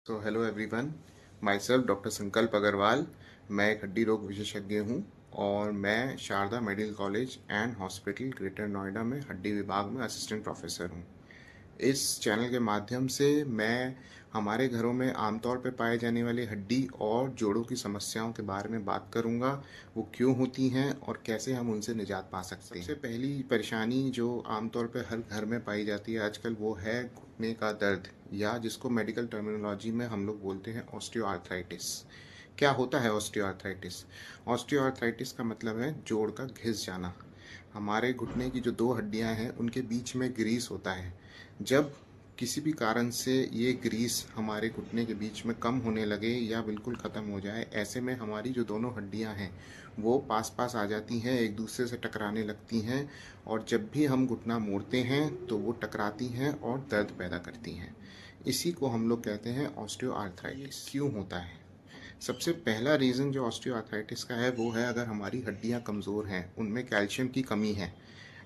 So hello everyone, my self doctor संकल्प अग्रवाल। मैं एक हड्डी रोग विशेषज्ञ हूँ और मैं Sharda medical college and hospital Greater Noida में हड्डी विभाग में असिस्टेंट प्रोफेसर हूँ। इस चैनल के माध्यम से मैं हमारे घरों में आमतौर पर पाए जाने वाली हड्डी और जोड़ों की समस्याओं के बारे में बात करूंगा। वो क्यों होती हैं और कैसे हम उनसे निजात पा सकते हैं। सबसे पहली परेशानी जो आमतौर पर हर घर में पाई जाती है आजकल वो है घुटने का दर्द, या जिसको मेडिकल टर्मिनोलॉजी में हम लोग बोलते हैं ऑस्टियोआर्थराइटिस। क्या होता है ऑस्टियोआर्थराइटिस? ऑस्टियोआर्थराइटिस का मतलब है जोड़ का घिस जाना। हमारे घुटने की जो दो हड्डियां हैं उनके बीच में ग्रीस होता है। जब किसी भी कारण से ये ग्रीस हमारे घुटने के बीच में कम होने लगे या बिल्कुल ख़त्म हो जाए, ऐसे में हमारी जो दोनों हड्डियां हैं वो पास पास आ जाती हैं, एक दूसरे से टकराने लगती हैं, और जब भी हम घुटना मोड़ते हैं तो वो टकराती हैं और दर्द पैदा करती हैं। इसी को हम लोग कहते हैं ऑस्टियोआर्थराइटिस। क्यों होता है? सबसे पहला रीज़न जो ऑस्टियोआर्थराइटिस का है वो है अगर हमारी हड्डियां कमज़ोर हैं, उनमें कैल्शियम की कमी है।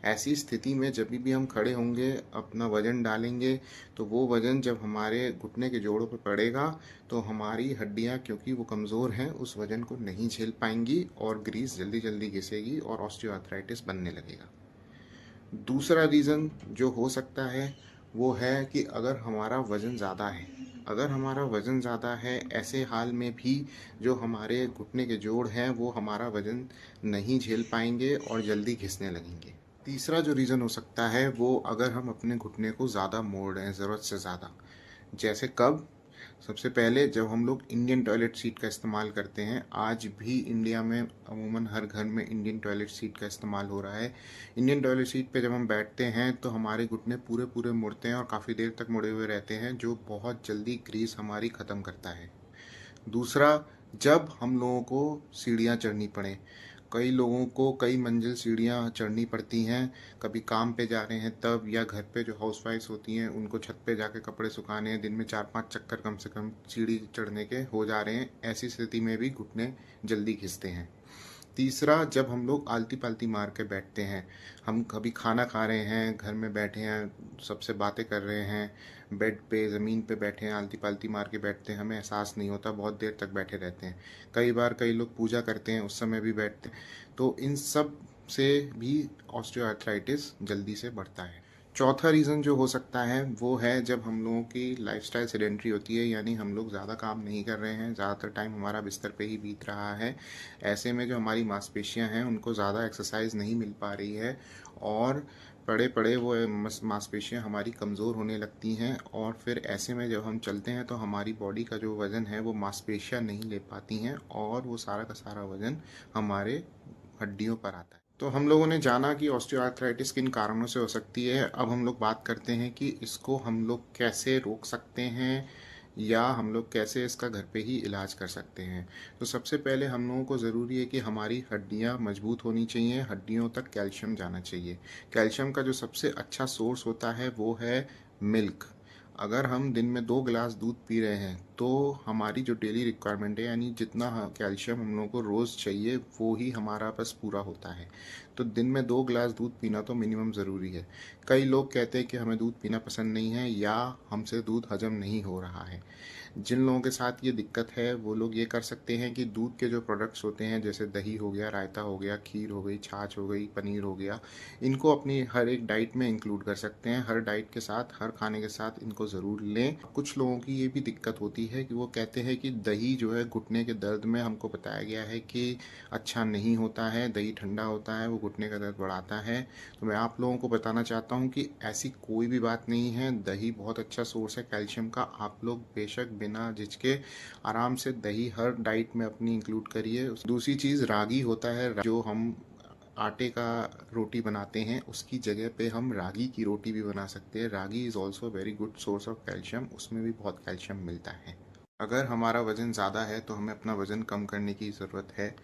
ऐसी स्थिति में जब भी हम खड़े होंगे, अपना वज़न डालेंगे, तो वो वज़न जब हमारे घुटने के जोड़ों पर पड़ेगा तो हमारी हड्डियां, क्योंकि वो कमज़ोर हैं, उस वज़न को नहीं झेल पाएंगी और ग्रीस जल्दी जल्दी घिसेगी और ऑस्टियोआर्थराइटिस बनने लगेगा। दूसरा रीज़न जो हो सकता है वो है कि अगर हमारा वज़न ज़्यादा है। अगर हमारा वज़न ज़्यादा है, ऐसे हाल में भी जो हमारे घुटने के जोड़ हैं वो हमारा वज़न नहीं झेल पाएंगे और जल्दी घिसने लगेंगे। तीसरा जो रीज़न हो सकता है वो अगर हम अपने घुटने को ज़्यादा मोड़ रहे हैं, ज़रूरत से ज़्यादा। जैसे कब? सबसे पहले जब हम लोग इंडियन टॉयलेट सीट का इस्तेमाल करते हैं। आज भी इंडिया में अमूमन हर घर में इंडियन टॉयलेट सीट का इस्तेमाल हो रहा है। इंडियन टॉयलेट सीट पे जब हम बैठते हैं तो हमारे घुटने पूरे पूरे मुड़ते हैं और काफ़ी देर तक मुड़े हुए रहते हैं, जो बहुत जल्दी ग्रीस हमारी ख़त्म करता है। दूसरा, जब हम लोगों को सीढ़ियाँ चढ़नी पड़े। कई लोगों को कई मंजिल सीढ़ियाँ चढ़नी पड़ती हैं, कभी काम पे जा रहे हैं तब, या घर पे जो हाउसवाइफ्स होती हैं उनको छत पे जाके कपड़े सुखाने हैं, दिन में 4-5 चक्कर कम से कम सीढ़ी चढ़ने के हो जा रहे हैं। ऐसी स्थिति में भी घुटने जल्दी खिंचते हैं। तीसरा, जब हम लोग आलती पालती मार के बैठते हैं, हम कभी खाना खा रहे हैं, घर में बैठे हैं, सबसे बातें कर रहे हैं, बेड पे ज़मीन पे बैठे हैं, आलती पालती मार के बैठते हैं, हमें एहसास नहीं होता, बहुत देर तक बैठे रहते हैं। कई बार कई लोग पूजा करते हैं, उस समय भी बैठते हैं। तो इन सब से भी ऑस्टियोआर्थराइटिस जल्दी से बढ़ता है। चौथा रीज़न जो हो सकता है वो है जब हम लोगों की लाइफस्टाइल सेडेंट्री होती है, यानी हम लोग ज़्यादा काम नहीं कर रहे हैं, ज़्यादातर टाइम हमारा बिस्तर पे ही बीत रहा है। ऐसे में जो हमारी मांसपेशियां हैं उनको ज़्यादा एक्सरसाइज नहीं मिल पा रही है, और पड़े पड़े वो मांसपेशियां हमारी कमज़ोर होने लगती हैं, और फिर ऐसे में जब हम चलते हैं तो हमारी बॉडी का जो वज़न है वो मांसपेशियां नहीं ले पाती हैं, और वो सारा का सारा वज़न हमारे हड्डियों पर आता है। तो हम लोगों ने जाना कि ऑस्टियोआर्थराइटिस किन कारणों से हो सकती है। अब हम लोग बात करते हैं कि इसको हम लोग कैसे रोक सकते हैं, या हम लोग कैसे इसका घर पे ही इलाज कर सकते हैं। तो सबसे पहले हम लोगों को ज़रूरी है कि हमारी हड्डियां मजबूत होनी चाहिए, हड्डियों तक कैल्शियम जाना चाहिए। कैल्शियम का जो सबसे अच्छा सोर्स होता है वो है मिल्क। अगर हम दिन में 2 गिलास दूध पी रहे हैं तो हमारी जो डेली रिक्वायरमेंट है, यानी जितना कैल्शियम हम लोगों को रोज़ चाहिए वो ही हमारा बस पूरा होता है। तो दिन में 2 गिलास दूध पीना तो मिनिमम ज़रूरी है। कई लोग कहते हैं कि हमें दूध पीना पसंद नहीं है या हमसे दूध हजम नहीं हो रहा है। जिन लोगों के साथ ये दिक्कत है वो लोग ये कर सकते हैं कि दूध के जो प्रोडक्ट्स होते हैं, जैसे दही हो गया, रायता हो गया, खीर हो गई, छाछ हो गई, पनीर हो गया, इनको अपनी हर एक डाइट में इंक्लूड कर सकते हैं। हर डाइट के साथ, हर खाने के साथ इनको ज़रूर लें। कुछ लोगों की ये भी दिक्कत होती है कि वो कहते हैं कि दही जो है घुटने के दर्द में, हमको बताया गया है कि अच्छा नहीं होता है, दही ठंडा होता है, वो घुटने का दर्द बढ़ाता है। तो मैं आप लोगों को बताना चाहता हूँ कि ऐसी कोई भी बात नहीं है। दही बहुत अच्छा सोर्स है कैल्शियम का। आप लोग बेशक बिना झिझके आराम से दही हर डाइट में अपनी इंक्लूड करिए। दूसरी चीज़ रागी होता है, जो हम आटे का रोटी बनाते हैं उसकी जगह पे हम रागी की रोटी भी बना सकते हैं। Ragi is also very good source of calcium, उसमें भी बहुत कैल्शियम मिलता है। अगर हमारा वज़न ज़्यादा है तो हमें अपना वज़न कम करने की ज़रूरत है।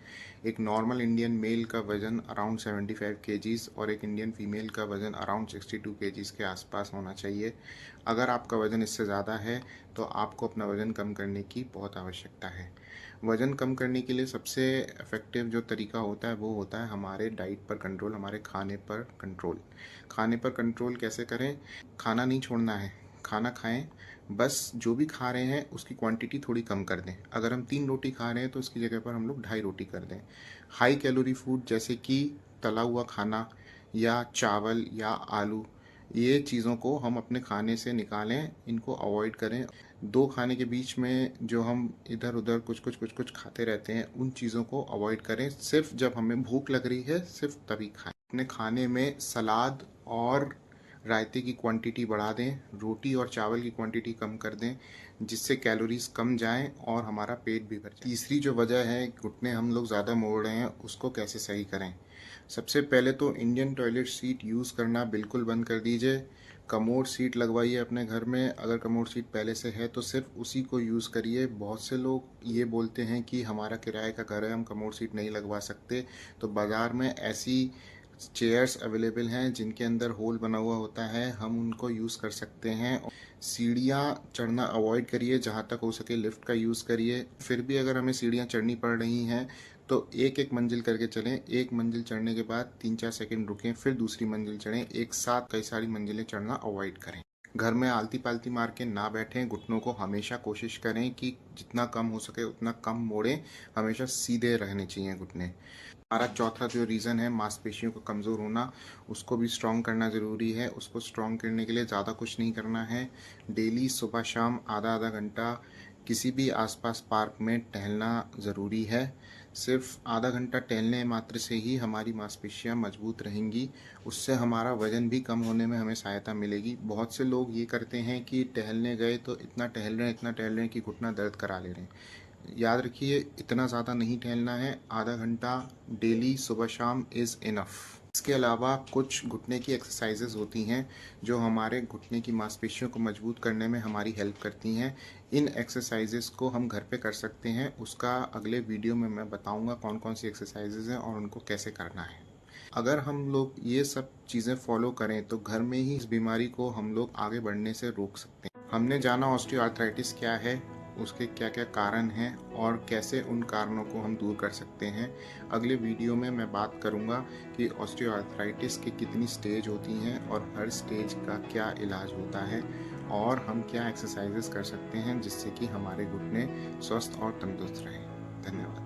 एक नॉर्मल इंडियन मेल का वज़न अराउंड 75 केजीज़ और एक इंडियन फीमेल का वज़न अराउंड 62 केजीज़ के आसपास होना चाहिए। अगर आपका वज़न इससे ज़्यादा है तो आपको अपना वज़न कम करने की बहुत आवश्यकता है। वज़न कम करने के लिए सबसे इफ़ेक्टिव जो तरीका होता है वो होता है हमारे डाइट पर कंट्रोल, हमारे खाने पर कंट्रोल। खाने पर कंट्रोल कैसे करें? खाना नहीं छोड़ना है, खाना खाएं, बस जो भी खा रहे हैं उसकी क्वांटिटी थोड़ी कम कर दें। अगर हम 3 रोटी खा रहे हैं तो उसकी जगह पर हम लोग 2.5 रोटी कर दें। हाई कैलोरी फूड जैसे कि तला हुआ खाना या चावल या आलू, ये चीज़ों को हम अपने खाने से निकालें, इनको अवॉइड करें। 2 खाने के बीच में जो हम इधर-उधर कुछ-कुछ खाते रहते हैं, उन चीज़ों को अवॉइड करें। सिर्फ़ जब हमें भूख लग रही है, सिर्फ़ तभी खाएँ। अपने खाने में सलाद और रायते की क्वांटिटी बढ़ा दें, रोटी और चावल की क्वांटिटी कम कर दें, जिससे कैलोरीज कम जाएं और हमारा पेट भी भर जाए। तीसरी जो वजह है घुटने हम लोग ज़्यादा मोड़ रहे हैं, उसको कैसे सही करें। सबसे पहले तो इंडियन टॉयलेट सीट यूज़ करना बिल्कुल बंद कर दीजिए। कमोड सीट लगवाइए अपने घर में। अगर कमोड सीट पहले से है तो सिर्फ उसी को यूज़ करिए। बहुत से लोग ये बोलते हैं कि हमारा किराए का घर है, हम कमोड सीट नहीं लगवा सकते। तो बाज़ार में ऐसी चेयर्स अवेलेबल हैं जिनके अंदर होल बना हुआ होता है, हम उनको यूज़ कर सकते हैं। सीढ़ियाँ चढ़ना अवॉइड करिए, जहाँ तक हो सके लिफ्ट का यूज़ करिए। फिर भी अगर हमें सीढ़ियाँ चढ़नी पड़ रही हैं तो एक एक मंजिल करके चलें। एक मंजिल चढ़ने के बाद 3-4 सेकंड रुकें, फिर दूसरी मंजिल चढ़ें। एक साथ कई सारी मंजिलें चढ़ना अवॉइड करें। घर में आलती पालती मार के ना बैठें। घुटनों को हमेशा कोशिश करें कि जितना कम हो सके उतना कम मोड़ें। हमेशा सीधे रहने चाहिए घुटने। हमारा चौथा जो रीज़न है मांसपेशियों का कमज़ोर होना, उसको भी स्ट्रॉन्ग करना ज़रूरी है। उसको स्ट्रॉन्ग करने के लिए ज़्यादा कुछ नहीं करना है। डेली सुबह शाम आधा आधा घंटा किसी भी आसपास पार्क में टहलना ज़रूरी है। सिर्फ आधा घंटा टहलने मात्र से ही हमारी मांसपेशियां मजबूत रहेंगी। उससे हमारा वज़न भी कम होने में हमें सहायता मिलेगी। बहुत से लोग ये करते हैं कि टहलने गए तो इतना टहल रहे हैं कि घुटना दर्द करा ले रहे हैं। याद रखिए, इतना ज़्यादा नहीं टहलना है। आधा घंटा डेली सुबह शाम इज़ इनफ। इसके अलावा कुछ घुटने की एक्सरसाइजेज होती हैं जो हमारे घुटने की मांसपेशियों को मजबूत करने में हमारी हेल्प करती हैं। इन एक्सरसाइजेज को हम घर पे कर सकते हैं। उसका अगले वीडियो में मैं बताऊंगा कौन कौन सी एक्सरसाइजेज हैं और उनको कैसे करना है। अगर हम लोग ये सब चीज़ें फॉलो करें तो घर में ही इस बीमारी को हम लोग आगे बढ़ने से रोक सकते हैं। हमने जाना ऑस्टियोआर्थराइटिस क्या है, उसके क्या क्या कारण हैं और कैसे उन कारणों को हम दूर कर सकते हैं। अगले वीडियो में मैं बात करूंगा कि ऑस्टियोआर्थराइटिस की कितनी स्टेज होती हैं और हर स्टेज का क्या इलाज होता है और हम क्या एक्सरसाइजेस कर सकते हैं जिससे कि हमारे घुटने स्वस्थ और तंदुरुस्त रहें। धन्यवाद।